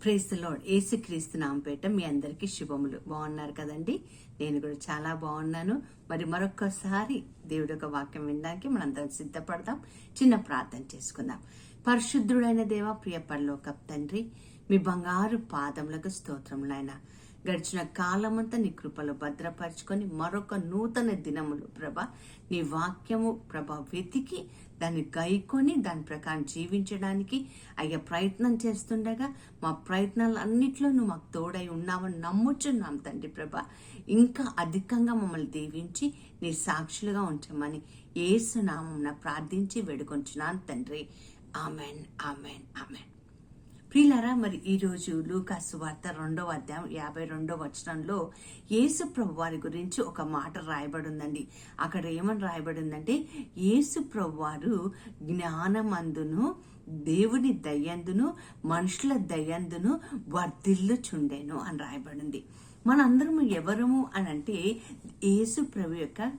Praise the lord. యేసుక్రీస్తు నామపేట మీ అందరికీ శుభములు. బాగున్నారు కదండి? నేను కూడా చాలా బాగున్నాను. మరి మరొక్కసారి దేవుడి యొక్క వాక్యం వినడానికి మనందరం సిద్ధపడదాం. చిన్న ప్రార్థన చేసుకుందాం. పరిశుద్ధుడైన దేవ, ప్రియ పరలోకపు తండ్రి, మీ బంగారు పాదములకు స్తోత్రములైనా. గడిచిన కాలమంతా నీ కృపలో భద్రపరుచుకొని మరొక నూతన దినములు ప్రభా నీ వాక్యము ప్రభా వెతికి దాన్ని గైకొని దాని ప్రకారం జీవించడానికి అయ్యా ప్రయత్నం చేస్తుండగా మా ప్రయత్నాలన్నిట్లో నువ్వు మాకు తోడై ఉన్నావని నమ్ముచున్నాం తండ్రి ప్రభా. ఇంకా అధికంగా మమ్మల్ని దీవించి నీ సాక్షులుగా ఉంచమని యేసు నామమున ప్రార్థించి వేడుకొంచున్నాను తండ్రి. Amen, amen, amen. ప్రియులారా, మరి ఈరోజు లూకా సువార్త 2వ అధ్యాయం 52వ వచనంలో యేసు ప్రభు వారి గురించి ఒక మాట రాయబడి ఉందండి. అక్కడ ఏమని రాయబడి ఉందంటే, యేసు ప్రభు వారు జ్ఞానమందును దేవుని దయందును మనుషుల దయందును వర్ధిల్లుచుండెను అని రాయబడింది. మనందరము ఎవరము అని అంటే యేసు ప్రభు యొక్క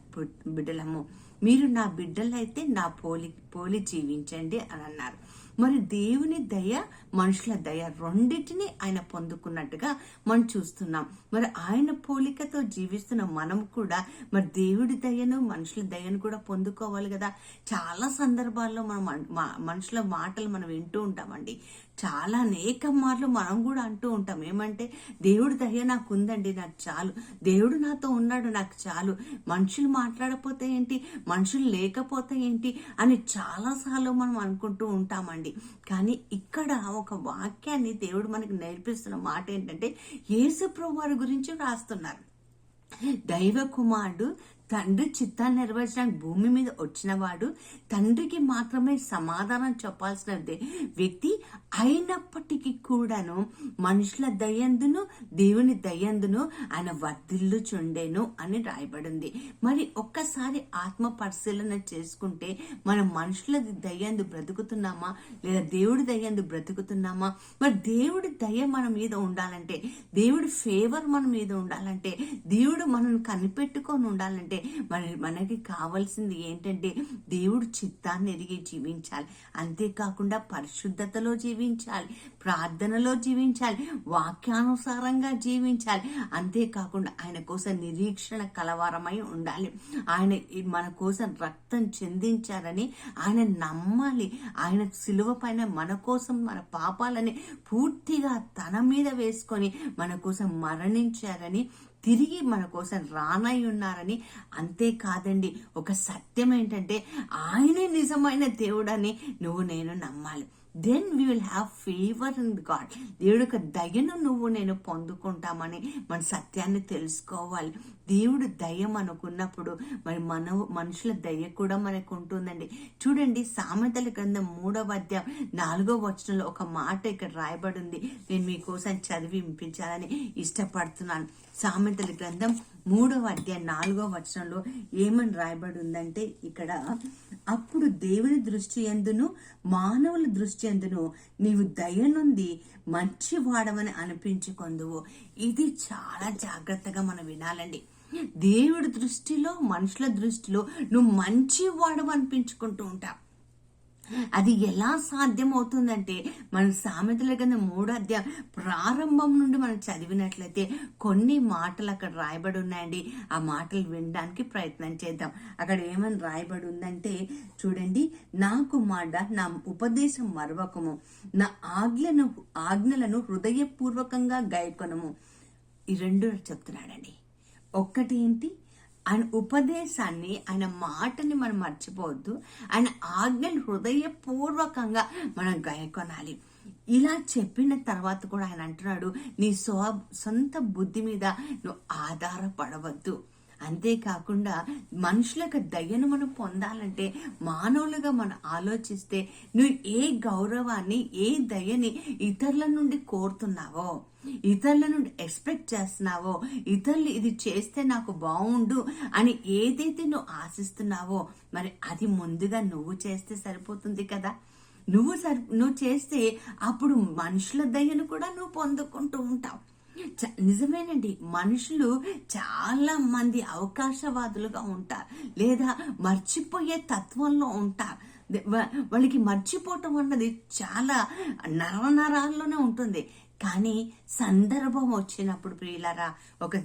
బిడ్డలము. మీరు నా బిడ్డలైతే నా పోలి జీవించండి అని అన్నారు. మరి దేవుని దయ మనుషుల దయ రెండింటిని ఆయన పొందుకున్నట్టుగా మనం చూస్తున్నాం. మరి ఆయన పోలికతో జీవిస్తున్న మనం కూడా మరి దేవుడి దయను మనుషుల దయను కూడా పొందుకోవాలి కదా. చాలా సందర్భాల్లో మనం మనుషుల మాటలు మనం వింటూ ఉంటామండి. చాలా అనేక మార్లు మనం కూడా అంటూ ఉంటాం, ఏమంటే దేవుడి దయ నాకు ఉందండి, నాకు చాలు, దేవుడు నాతో ఉన్నాడు, నాకు చాలు, మనుషులు మాట్లాడపోతే ఏంటి, మనుషులు లేకపోతే ఏంటి అని చాలాసార్లు మనం అనుకుంటూ ఉంటామండి. కానీ ఇక్కడ ఒక వాక్యాన్ని దేవుడు మనకి నేర్పిస్తున్న మాట ఏంటంటే, యేసు ప్రభువు వారి గురించి రాస్తున్నారు. దైవ కుమారుడు తండ్రి చిత్తాన్ని నెరవేర్చడానికి భూమి మీద వచ్చినవాడు, తండ్రికి మాత్రమే సమాధానం చెప్పాల్సిన వ్యక్తి అయినప్పటికీ కూడాను మనుషుల దయందును దేవుని దయందును ఆయన వర్ధిల్లుచుండెను అని రాయబడింది. మరి ఒక్కసారి ఆత్మ పరిశీలన చేసుకుంటే మనం మనుషుల దయందు బ్రతుకుతున్నామా లేదా దేవుడి దయందు బ్రతుకుతున్నామా? మరి దేవుడి దయ మన మీద ఉండాలంటే, దేవుడి ఫేవర్ మన మీద ఉండాలంటే, దేవుడు మనల్ని కనిపెట్టుకొని ఉండాలంటే మనకి కావాల్సింది ఏంటంటే దేవుడు చిత్తాన్ని ఎరిగి జీవించాలి. అంతేకాకుండా పరిశుద్ధతలో జీవించాలి, ప్రార్థనలో జీవించాలి, వాక్యానుసారంగా జీవించాలి. అంతేకాకుండా ఆయన కోసం నిరీక్షణ కలవారమై ఉండాలి. ఆయన మన కోసం రక్తం చెందించారని ఆయన నమ్మాలి. ఆయన సిలువ పైన మన కోసం మన పాపాలని పూర్తిగా తన మీద వేసుకొని మన కోసం మరణించారని, తిరిగి మన కోసం రానై ఉన్నారని. అంతేకాదండి, ఒక సత్యం ఏంటంటే ఆయనే నిజమైన దేవుడని నువ్వు నేను నమ్మాలి. Then we will have favour in God. దేవుడి యొక్క దయను నువ్వు నేను పొందుకుంటామని మన సత్యాన్ని తెలుసుకోవాలి. దేవుడు దయ మనకున్నప్పుడు మరి మనుషుల దయ కూడా మనకు ఉంటుందండి. చూడండి, సామెతల గ్రంథం 3వ అధ్యాయం 4వ వచనంలో ఒక మాట ఇక్కడ రాయబడి ఉంది. నేను మీకోసం చదివి వినిపించాలని ఇష్టపడుతున్నాను. సామెతల గ్రంథం 3వ అధ్యాయం 4వ వచనంలో ఏమని రాయబడి ఉందంటే, ఇక్కడ అప్పుడు దేవుని దృష్టి యందును మానవుల దృష్టి యందును నీవు దయనుంది మంచి వాడమని అనిపించుకొందువు. ఇది చాలా జాగ్రత్తగా మనం వినాలండి. దేవుడి దృష్టిలో మనుషుల దృష్టిలో నువ్వు మంచి వాడవు అనిపించుకుంటూ ఉంటావు. అది ఎలా సాధ్యమవుతుందంటే, మన సామెతల కింద 3వ అధ్యాయం ప్రారంభం నుండి మనం చదివినట్లయితే కొన్ని మాటలు అక్కడ రాయబడి ఉన్నాయండి. ఆ మాటలు వినడానికి ప్రయత్నం చేద్దాం. అక్కడ ఏమని రాయబడి ఉందంటే చూడండి, నా కుమారుడ నా ఉపదేశం మరవకము, నా ఆజ్ఞలను హృదయపూర్వకంగా గైకొనము. ఈ రెండు చెప్తున్నాడండి. ఒక్కటి ఏంటి, ఆయన ఉపదేశాన్ని, ఆయన మాటని మనం మర్చిపోవద్దు. ఆయన ఆజ్ఞలు హృదయపూర్వకంగా మనం గైకొనాలి. ఇలా చెప్పిన తర్వాత కూడా ఆయన అంటున్నాడు, నీ సొంత బుద్ధి మీద నువ్వు ఆధారపడవద్దు. అంతేకాకుండా మనుషులకు దయను మనం పొందాలంటే, మానవులుగా మనం ఆలోచిస్తే నువ్వు ఏ గౌరవాన్ని ఏ దయని ఇతరుల నుండి కోరుతున్నావో, ఇతరుల నుండి ఎక్స్పెక్ట్ చేస్తున్నావో, ఇతరులు ఇది చేస్తే నాకు బాగుండు అని ఏదైతే నువ్వు ఆశిస్తున్నావో మరి అది ముందుగా నువ్వు చేస్తే సరిపోతుంది కదా. నువ్వు చేస్తే అప్పుడు మనుషుల దయను కూడా నువ్వు పొందుకుంటూ ఉంటావు. నిజమేనండి, మనుషులు చాలా మంది అవకాశవాదులుగా ఉంటారు, లేదా మర్చిపోయే తత్వంలో ఉంటారు. వాళ్ళకి మర్చిపోవటం అన్నది చాలా నరనరాల్లోనే ఉంటుంది. కానీ సందర్భం వచ్చినప్పుడు ప్రియులారా, ఒక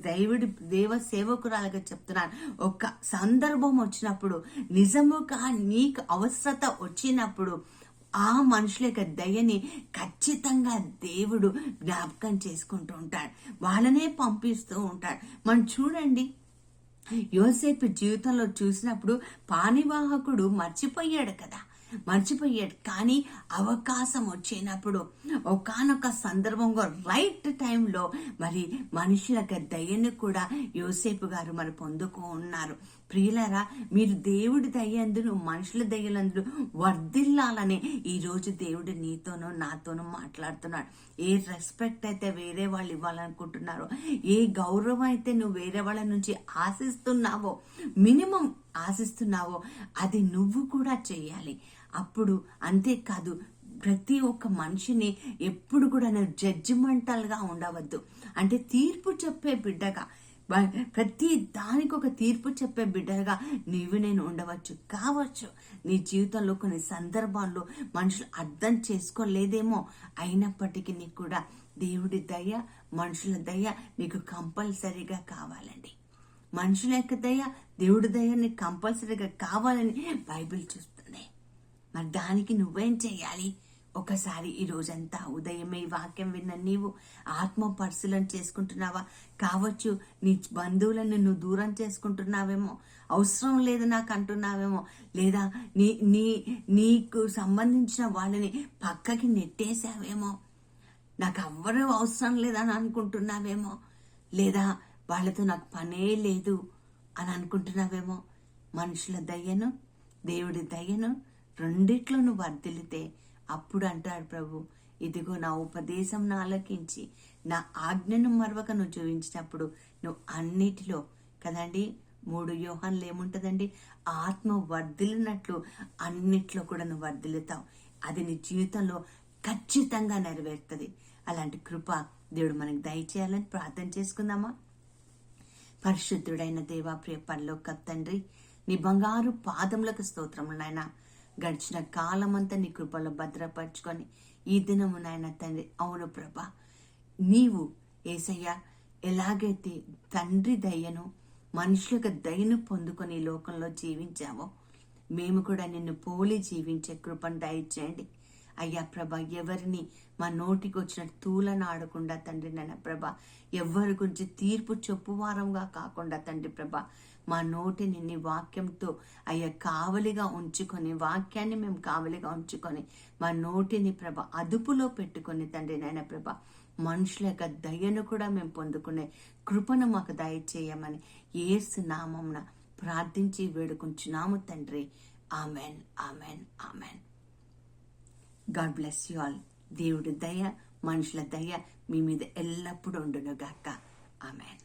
దేవ సేవకురాలుగా చెప్తున్నాను, ఒక సందర్భం వచ్చినప్పుడు, నిజముగా నీకు అవసరత వచ్చినప్పుడు ఆ మనుషుల యొక్క దయని ఖచ్చితంగా దేవుడు జ్ఞాపకం చేసుకుంటూ ఉంటాడు, వాళ్ళనే పంపిస్తూ ఉంటాడు. మనం చూడండి, యోసేపు జీవితంలో చూసినప్పుడు పానివాహకుడు మర్చిపోయాడు కదా, కానీ అవకాశం వచ్చినప్పుడు ఒకానొక సందర్భంలో రైట్ టైంలో మరి మనుషుల దయని కూడా యోసేపు గారు మరి పొందుకో ఉన్నారు. ప్రియులారా, మీరు దేవుడి దయ్యందును మనుషుల దయ్యలందు వర్ధిల్లాలని ఈరోజు దేవుడు నీతోనూ నాతోనూ మాట్లాడుతున్నాడు. ఏ రెస్పెక్ట్ అయితే వేరే వాళ్ళు ఇవ్వాలనుకుంటున్నారో, ఏ గౌరవం అయితే నువ్వు వేరే వాళ్ళ నుంచి ఆశిస్తున్నావో, మినిమం ఆశిస్తున్నావో, అది నువ్వు కూడా చేయాలి. అప్పుడు అంతేకాదు, ప్రతి ఒక్క మనిషిని ఎప్పుడు కూడా నేను జడ్జిమెంటల్గా ఉండవద్దు. అంటే తీర్పు చెప్పే బిడ్డగా, ప్రతి దానికి ఒక తీర్పు చెప్పే బిడ్డగా నేను ఉండవచ్చు కావచ్చు. నీ జీవితంలో కొన్ని సందర్భాల్లో మనుషులు అర్థం చేసుకోలేదేమో, అయినప్పటికీ నీకు కూడా దేవుడి దయ, మనుషుల దయ నీకు కంపల్సరీగా కావాలండి. మనుషుల యొక్క దయ, దేవుడి దయ నీకు కంపల్సరీగా కావాలని బైబిల్ చూస్తుంది. మరి దానికి నువ్వేం చేయాలి? ఒకసారి ఈ రోజంతా ఉదయమే ఈ వాక్యం విన్న నీవు ఆత్మ పరిశీలన చేసుకుంటున్నావా? కావచ్చు నీ బంధువులను నువ్వు దూరం చేసుకుంటున్నావేమో, అవసరం లేదు నాకు అంటున్నావేమో, లేదా నీకు సంబంధించిన వాళ్ళని పక్కకి నెట్టేసావేమో, నాకు ఎవ్వరూ అవసరం లేదని అనుకుంటున్నావేమో, లేదా వాళ్ళతో నాకు పనే లేదు అని అనుకుంటున్నావేమో. మనుషుల దయ్యను, దేవుడి దయ్యను రెండిట్లో నువ్వు వర్ధిల్లితే అప్పుడు అంటాడు ప్రభు, ఇదిగో నా ఉపదేశం ఆలకించి నా ఆజ్ఞను మరవక నువ్వు చూపించినప్పుడు నువ్వు అన్నిటిలో కదండి, 3 యోహాన్లు ఏముంటుందండి, ఆత్మ వర్ధిల్లినట్లు అన్నిట్లో కూడా నువ్వు వర్ధిల్లుతావు. అది నీ జీవితంలో ఖచ్చితంగా నెరవేరుతుంది. అలాంటి కృప దేవుడు మనకు దయచేయాలని ప్రార్థన చేసుకుందామా? పరిశుద్ధుడైన దేవా, ప్రియ పరలోక తండ్రి, నీ బంగారు పాదములకు స్తోత్రములు నాయన. గడిచిన కాలమంతా నీ కృపలో భద్రపరచుకొని ఈ దినము నాయన తండ్రి, అవును ప్రభా, నీవు యేసయ్య ఎలాగైతే తండ్రి దయను మనుషులకు దయను పొందుకొని ఈ లోకంలో జీవించావో, మేము కూడా నిన్ను పోలి జీవించే కృపను దయచేయండి అయ్యా ప్రభా. ఎవరిని మా నోటికి వచ్చిన తూలను ఆడకుండా తండ్రి నాయన ప్రభా, ఎవరి గురించి తీర్పు చెప్పువారంగా కాకుండా తండ్రి ప్రభా, మా నోటిని నీ వాక్యంతో అయ్యా కావలిగా ఉంచుకొని, వాక్యాన్ని మేము కావలిగా ఉంచుకొని, మా నోటిని ప్రభ అదుపులో పెట్టుకొని తండ్రి నాయన ప్రభ, మనుషుల యొక్క దయను కూడా మేము పొందుకునే కృపను మాకు దయచేయమని యేసు నామమున ప్రార్థించి వేడుకుంటున్నాము తండ్రి. Amen, amen, amen. God bless you all. దేవుడి దయ, మనుషుల దయ మీ మీద ఎల్లప్పుడూ ఉండును గాక. ఆమెన్.